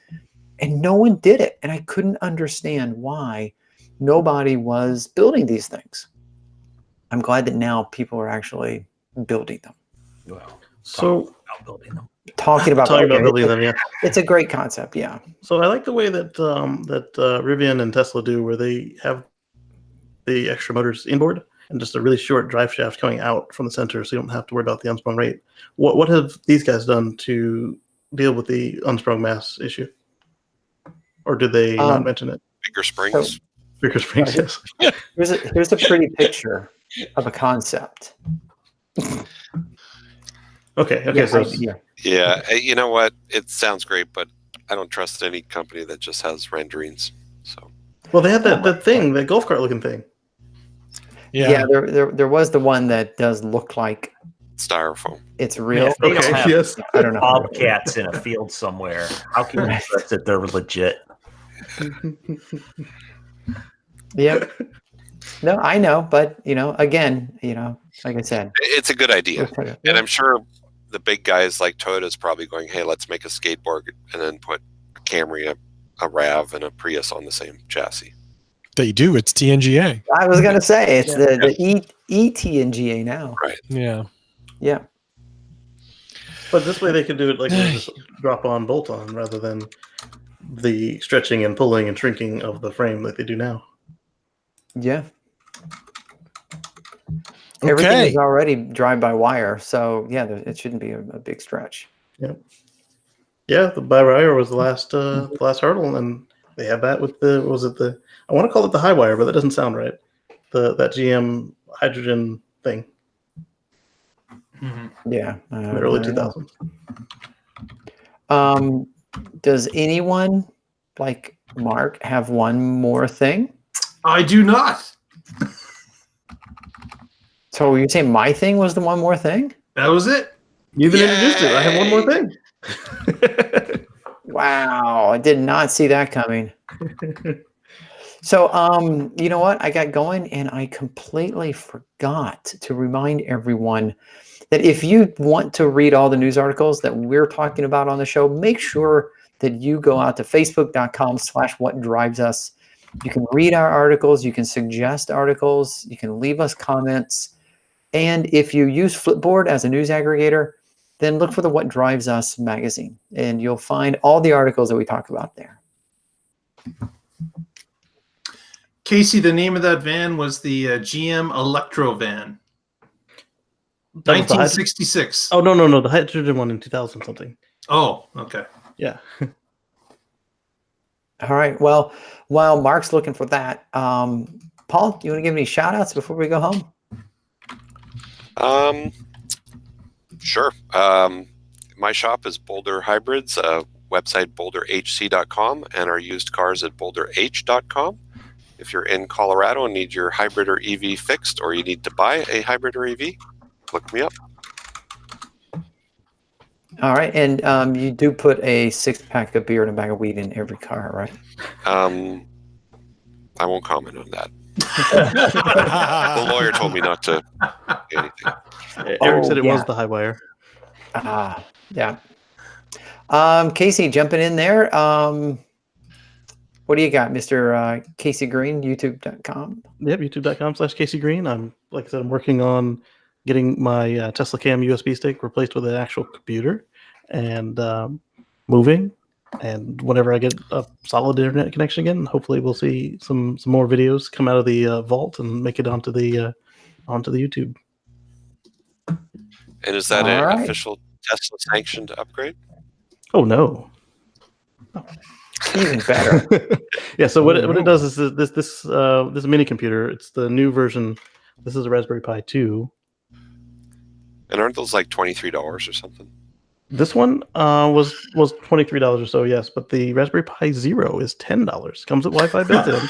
and no one did it, and I couldn't understand why nobody was building these things. I'm glad that now people are actually building them. Well, So about building them. Talking about building them, yeah. It's a great concept, yeah. So I like the way that Rivian and Tesla do, where they have the extra motors inboard and just a really short drive shaft coming out from the center, so you don't have to worry about the unsprung rate. What have these guys done to deal with the unsprung mass issue, or did they not mention it? Bigger springs. Bigger springs, yes. Here's a pretty picture of a concept. Okay. Yeah, So Yeah, you know what? It sounds great, but I don't trust any company that just has renderings. So. Well, they had that thing, that golf cart looking thing. Yeah, there was the one that does look like Styrofoam. it's real. They don't have Yes. I don't know. bobcats in a field somewhere. How can you trust that they're legit? Yep. No, I know, but again, like I said, It's a good idea, and I'm sure the big guys like Toyota's probably going, "Hey, let's make a skateboard and then put a Camry, a RAV, and a Prius on the same chassis." They do. It's TNGA. I was gonna say it's the ETNGA now. Right. Yeah. Yeah. But this way they could do it like just drop on, bolt on, rather than the stretching and pulling and shrinking of the frame that they do now. Yeah. Everything Okay. is already drive-by-wire, so yeah, it shouldn't be a big stretch. Yep. Yeah, the by wire was the last hurdle, and they had that with I want to call it the high wire, but that doesn't sound right. That GM hydrogen thing. Yeah. In the early 2000s. Does anyone like Mark have one more thing? I do not. So you're saying my thing was the one more thing? That was it. You even introduced it. I have one more thing. Wow, I did not see that coming. So, you know what? I got going and I completely forgot to remind everyone that if you want to read all the news articles that we're talking about on the show, make sure that you go out to facebook.com/whatdrivesus. You can read our articles. You can suggest articles. You can leave us comments. And if you use Flipboard as a news aggregator, then look for the What Drives Us magazine, and you'll find all the articles that we talk about there. Casey, the name of that van was the GM Electro van. That was the 1966. Oh, no. The hydrogen one in 2000 something. Oh, okay. Yeah. All right. Well, while Mark's looking for that, Paul, do you want to give any shout outs before we go home? Sure. My shop is Boulder Hybrids, website boulderhc.com, and our used cars at boulderh.com. If you're in Colorado and need your hybrid or EV fixed, or you need to buy a hybrid or EV, look me up. All right. And you do put a 6-pack of beer and a bag of weed in every car, right? I won't comment on that. The lawyer told me not to say anything. Eric said it was the high wire. Yeah. Casey, jumping in there. What do you got, Mr. Casey Green? YouTube.com. Yep, youtube.com/Casey Green. Like I said, I'm working on getting my Tesla Cam USB stick replaced with an actual computer and moving. And whenever I get a solid internet connection again, hopefully we'll see some more videos come out of the vault and make it onto the YouTube. And is that an official Tesla sanctioned upgrade? Oh no. Even better. Yeah. So what it does is this mini computer. It's the new version. This is a Raspberry Pi 2. And aren't those like $23 or something? This one was $23 or so, yes. But the Raspberry Pi Zero is $10. Comes with Wi-Fi built in,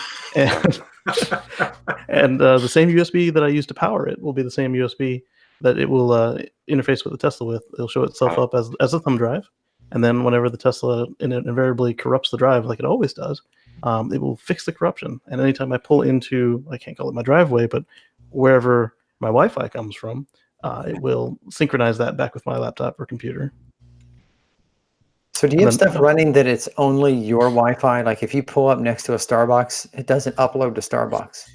and the same USB that I use to power it will be the same USB that it will interface with the Tesla with. It'll show itself up as a thumb drive. And then whenever the Tesla invariably corrupts the drive like it always does, it will fix the corruption. And anytime I pull into, I can't call it my driveway, but wherever my Wi-Fi comes from, it will synchronize that back with my laptop or computer. So do you have stuff running that it's only your Wi-Fi? Like if you pull up next to a Starbucks, it doesn't upload to Starbucks.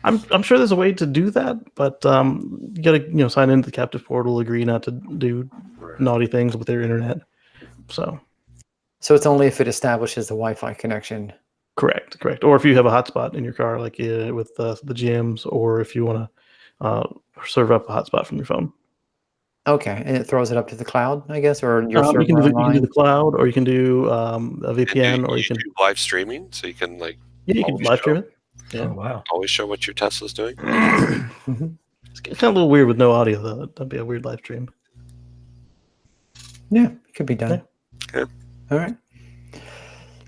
I'm sure there's a way to do that, but you got to sign into the captive portal, agree not to do naughty things with their internet. So it's only if it establishes the Wi-Fi connection. Correct. Or if you have a hotspot in your car, like with the GMs, or if you want to serve up a hotspot from your phone. Okay, and it throws it up to the cloud, I guess, or your server you can do online? the cloud, or you can do a VPN, or you can do live streaming, so you can you can live stream it. Yeah. Oh, wow. Always show what your Tesla's doing. Mm-hmm. It's kind of a little weird with no audio, though. That'd be a weird live stream. Yeah, it could be done. Yeah. Okay. All right.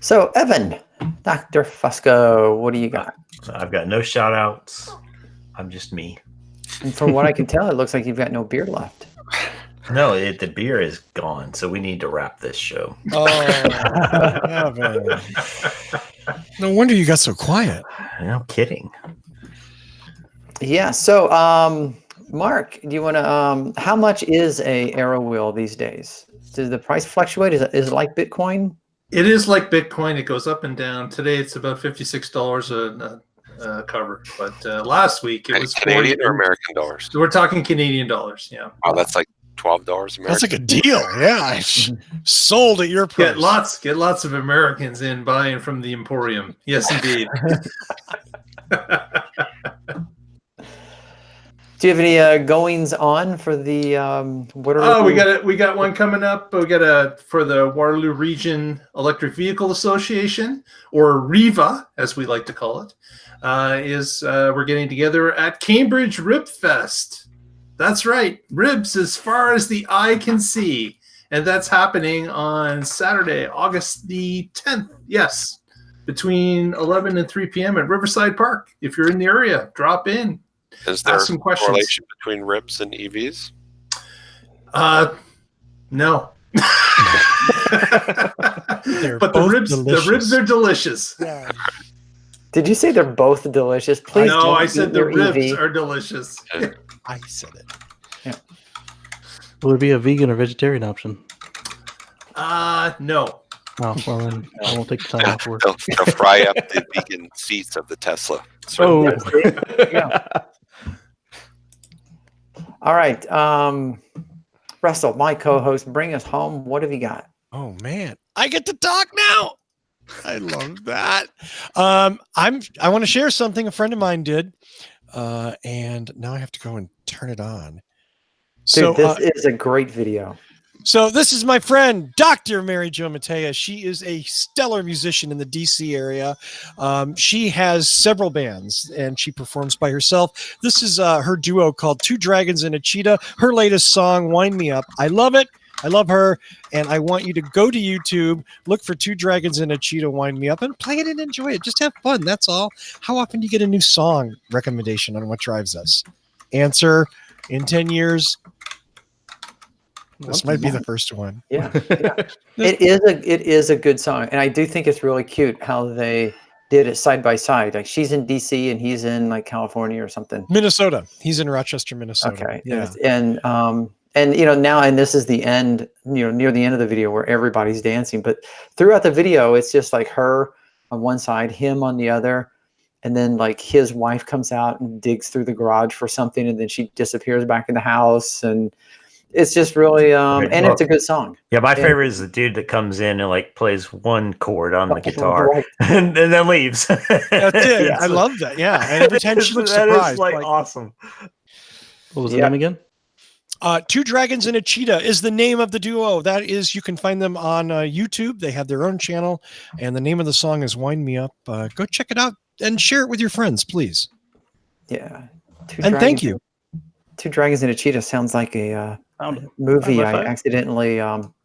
So, Evan, Dr. Fusco, what do you got? I've got no shout outs. I'm just me. And from what I can tell, it looks like you've got no beer left. No, the beer is gone, so we need to wrap this show. Oh, Evan. No wonder you got so quiet. No kidding. Yeah. So, Mark, do you want to? How much is a Aero wheel these days? Does the price fluctuate? Is it like Bitcoin? It is like Bitcoin. It goes up and down. Today it's about $56 a cover, but last week it was Canadian or American dollars. So we're talking Canadian dollars. Yeah. Wow, that's like $12 American. That's like a deal. Yeah, sold at your price. Get lots of Americans in buying from the Emporium. Yes, indeed. Do you have any goings on for the we got one coming up. We got for the Waterloo Region Electric Vehicle Association, or REVA as we like to call it. We're getting together at Cambridge Rib Fest. That's right, ribs as far as the eye can see, and that's happening on Saturday, August the 10th. Yes, between 11 and 3 p.m. at Riverside Park. If you're in the area, drop in. Is there some questions. Correlation between ribs and EVs? No. But the ribs are delicious. Yeah. Did you say they're both delicious? Please. No, I said the ribs are delicious. I said it. Yeah. Will it be a vegan or vegetarian option? No. Oh, well, then I won't take the time off work. They'll fry up the vegan seats of the Tesla. Oh. Yeah. All right. Russell, my co-host, bring us home. What have you got? Oh man, I get to talk now. I love that. I want to share something a friend of mine did, and now I have to go and turn it on. Dude, this is a great video. So this is my friend, Dr. Mary Jo Matea. She is a stellar musician in the DC area. She has several bands and she performs by herself. This is her duo called Two Dragons and a Cheetah. Her latest song, Wind Me Up. I love it. I love her. And I want you to go to YouTube, look for Two Dragons and a Cheetah, Wind Me Up, and play it and enjoy it. Just have fun. That's all. How often do you get a new song recommendation on What Drives Us? Answer in 10 years. This might be the first one. Yeah. It is a good song, and I do think it's really cute how they did it side by side. Like she's in DC and he's in like California or something. Minnesota. He's in Rochester, Minnesota. Okay. Yeah. And now, and this is the end, near the end of the video where everybody's dancing. But throughout the video, it's just like her on one side, him on the other. And then like his wife comes out and digs through the garage for something, and then she disappears back in the house. And it's just really, and it's a good song. Yeah, my And- favorite is the dude that comes in and like plays one chord on the guitar Right. and then leaves. That's it. Yeah. I love that. Yeah. And every time she looks That surprised. is like awesome. What was the Yeah. name again? Two Dragons and a Cheetah is the name of the duo. That is, you can find them on YouTube. They have their own channel, and the name of the song is Wind Me Up. Go check it out and share it with your friends, please. Yeah. And thank you. Two Dragons and a Cheetah sounds like a Found it. movie High I five. accidentally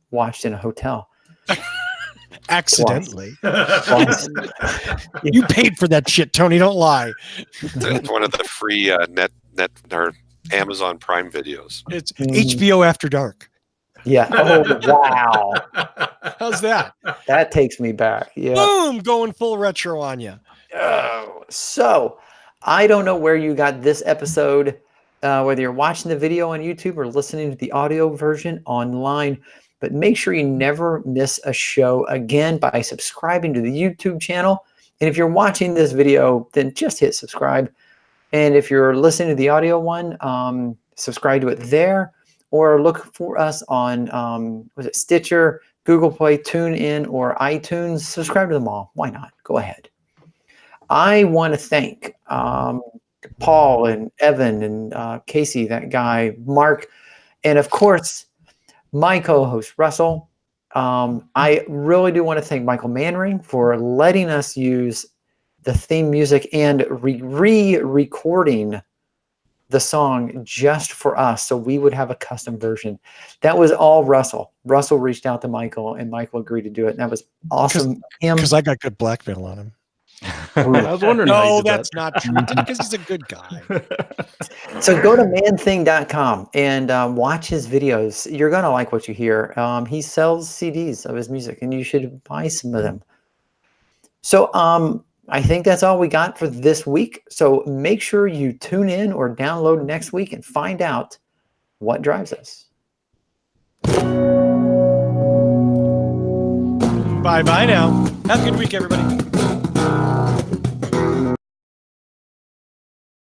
watched in a hotel. Accidentally. Twice. You paid for that shit, Tony. Don't lie. It's one of the free net or Amazon Prime videos. It's Mm. HBO After Dark. Yeah. Oh, wow. How's that? That takes me back. Yeah. Boom! Going full retro on you. Oh, so I don't know where you got this episode, whether you're watching the video on YouTube or listening to the audio version online, but make sure you never miss a show again by subscribing to the YouTube channel. And if you're watching this video, then just hit subscribe. And if you're listening to the audio one, subscribe to it there, or look for us on was it Stitcher, Google Play, TuneIn, or iTunes. Subscribe to them all. Why not? Go ahead. I want to thank Paul and Evan and Casey, that guy, Mark, and of course, my co-host, Russell. I really do want to thank Michael Manring for letting us use the theme music and re-recording the song just for us so we would have a custom version. That was all Russell. Russell reached out to Michael, and Michael agreed to do it. And that was awesome. Because I got good blackmail on him. I was wondering. how you No, did that's not true. Because he's a good guy. So go to manthing.com and watch his videos. You're going to like what you hear. He sells CDs of his music, and you should buy some of them. So I think that's all we got for this week. So make sure you tune in or download next week and find out what drives us. Bye-bye now. Have a good week, everybody.